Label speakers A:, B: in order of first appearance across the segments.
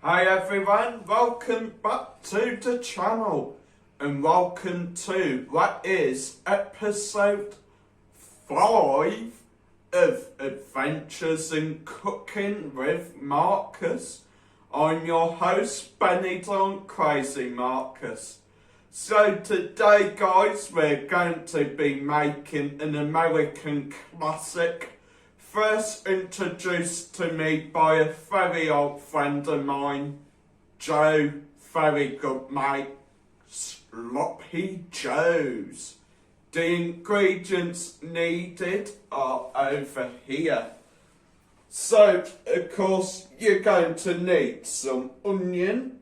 A: Hi everyone, welcome back to the channel and welcome to what is episode 5 of Adventures in Cooking with Marcus. I'm your host Benidorm Crazy Marcus. So today guys we're going to be making an American classic, first introduced to me by a very old friend of mine, Joe, very good mate, Sloppy Joe's. The ingredients needed are over here. So, of course, you're going to need some onion,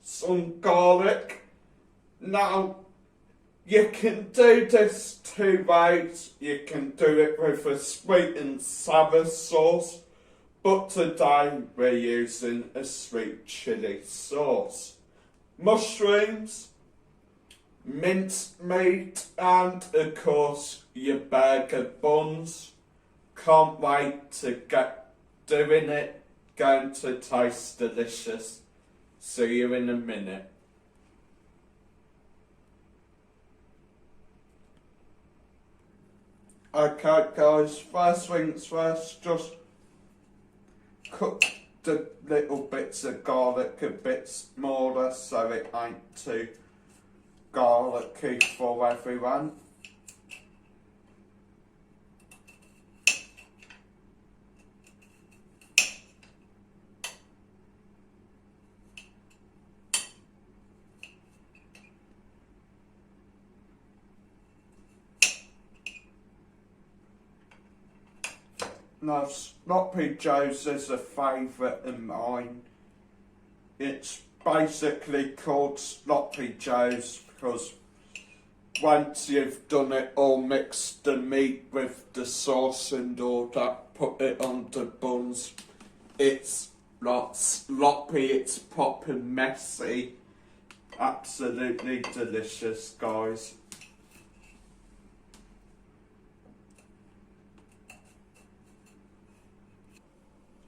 A: some garlic. Now, you can do this two ways. You can do it with a sweet and sour sauce, but today we're using a sweet chilli sauce. Mushrooms, minced meat, and of course your burger buns. Can't wait to get doing it. Going to taste delicious. See you in a minute. Okay guys, first things first, just cook the little bits of garlic a bit smaller so it ain't too garlicky for everyone. Now, Sloppy Joe's is a favourite of mine. It's basically called Sloppy Joe's because once you've done it all, mixed the meat with the sauce and all that, put it on the buns, it's not sloppy, it's proper messy. Absolutely delicious, guys.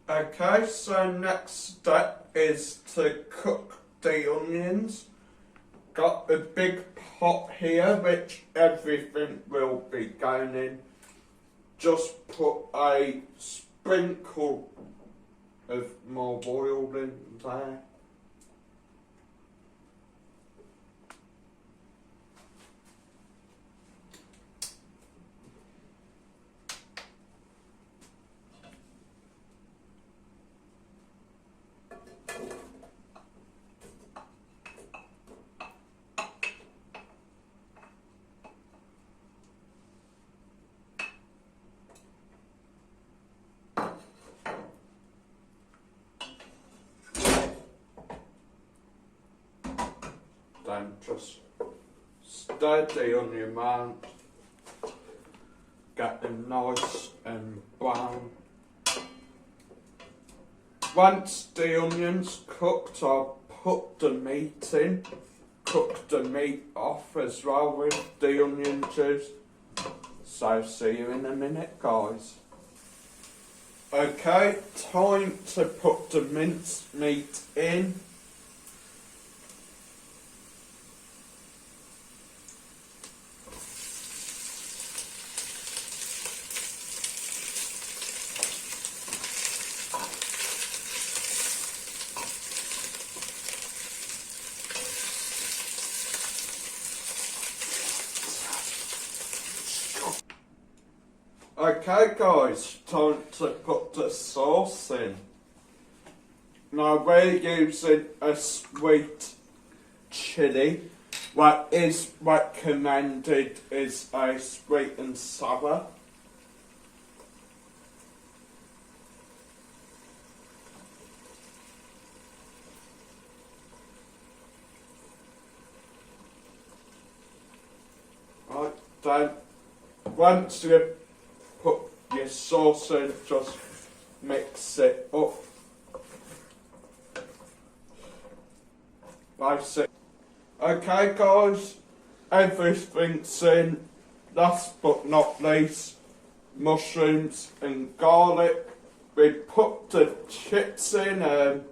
A: Okay, so next step is to cook the onions. Got a big pot here which everything will be going in. Just put a sprinkle of more oil in there. Then just stir the onion around, get them nice and brown. Once the onion's cooked, I'll put the meat in, cook the meat off as well with the onion juice. So see you in a minute guys. Okay, time to put the minced meat in. Okay guys, time to put the sauce in. Now we're using a sweet chilli. What is recommended is a sweet and sour. Right, then once you put your sauce in, just mix it up. Basic. Okay guys, everything's in. Last but not least, mushrooms and garlic. We put the chips in,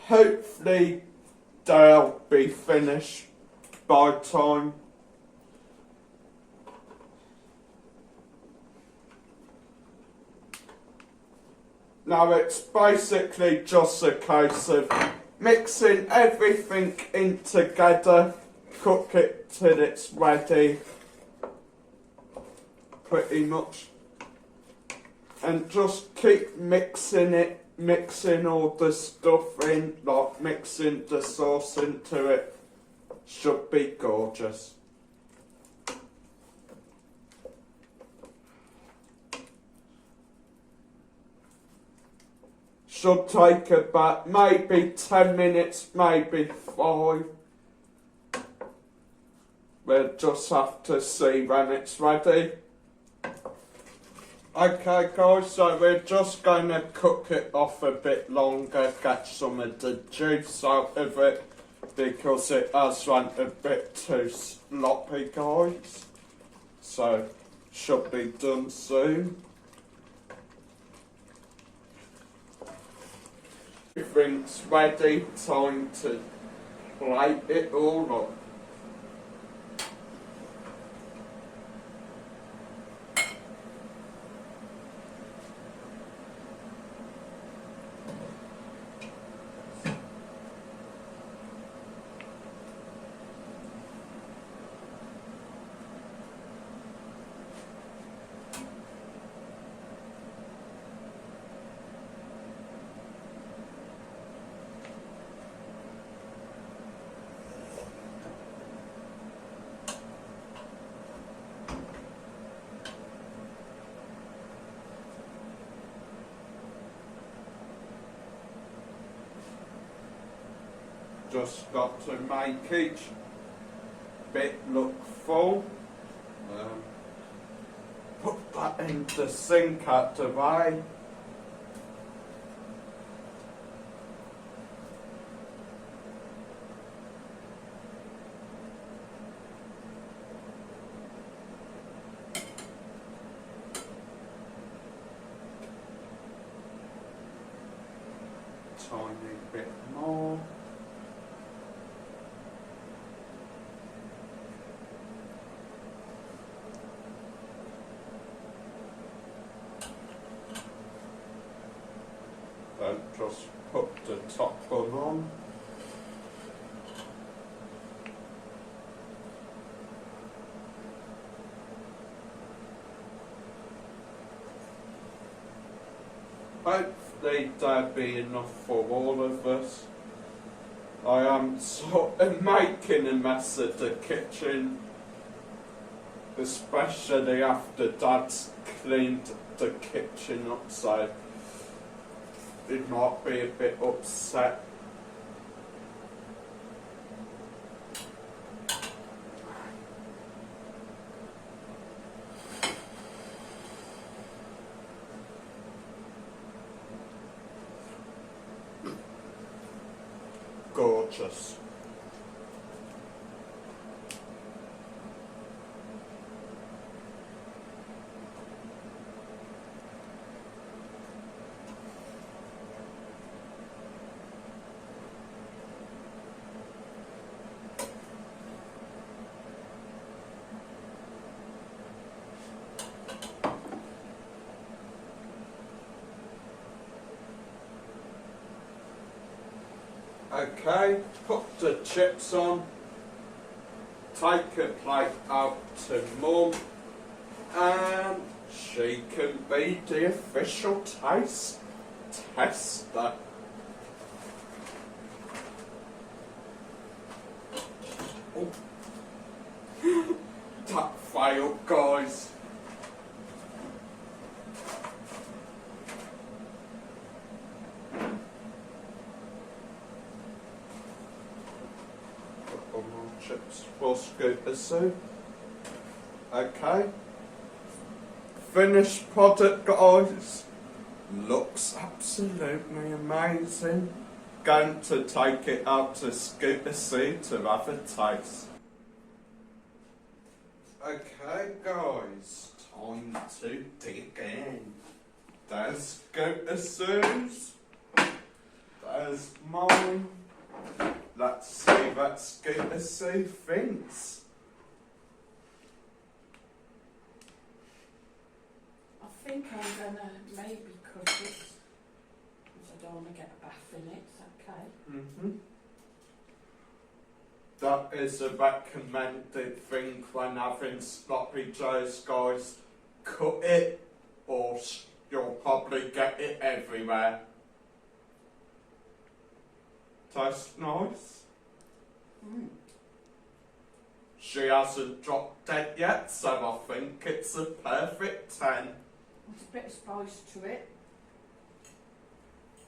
A: hopefully they'll be finished by time. Now it's basically just a case of mixing everything in together, cook it till it's ready, pretty much, and just keep mixing it, mixing all the stuff in, like mixing the sauce into it. Should be gorgeous. Should take about maybe 10 minutes, maybe 5. We'll just have to see when it's ready. Okay guys, so we're just going to cook it off a bit longer, get some of the juice out of it, because it has went a bit too sloppy guys. So, should be done soon. Everything's ready, time to plate it all up. Just got to make each bit look full. Put that in the sink out the way. Tiny bit more. Then just put the top bun on. Hopefully there'll be enough for all of us. I am sort of making a mess of the kitchen, especially after Dad's cleaned the kitchen up, so he might be a bit upset. Gorgeous. Okay, put the chips on, take a plate out to Mum, and she can be the official taste tester. Oh. That failed, guys. Chips for scooper soup. Okay. Finished product, guys. Looks absolutely amazing. Going to take it out to scooper soup to have a taste. Okay, guys. Time to dig in. There's scooper soups. There's mine. Let's see, let's get to see things.
B: I think I'm gonna maybe cut it, because I don't want to get a bath in it, okay?
A: That is a recommended thing when having sloppy joes, guys. Cut it, or you'll probably get it everywhere. Tastes nice. She hasn't dropped dead yet, so I think it's a perfect 10.
B: There's a bit of spice to it.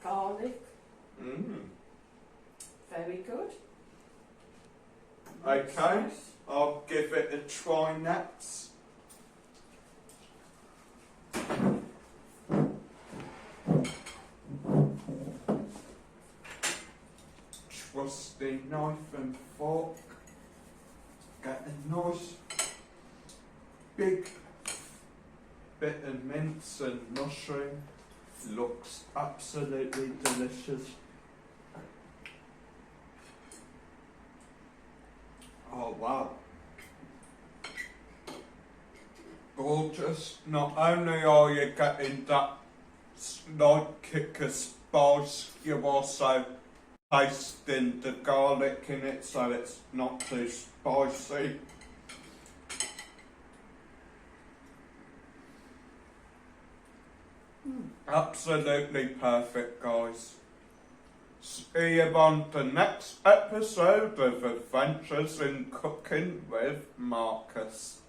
B: Garlic. Very good.
A: Okay,
B: Nice.
A: I'll give it a try next. Trusty knife and fork. Get a nice big bit of mince and mushroom. Looks absolutely delicious. Oh wow. Gorgeous. Not only are you getting that slight kick of spice, you're also tasting the garlic in it, so it's not too spicy. Absolutely perfect, guys. See you on the next episode of Adventures in Cooking with Marcus.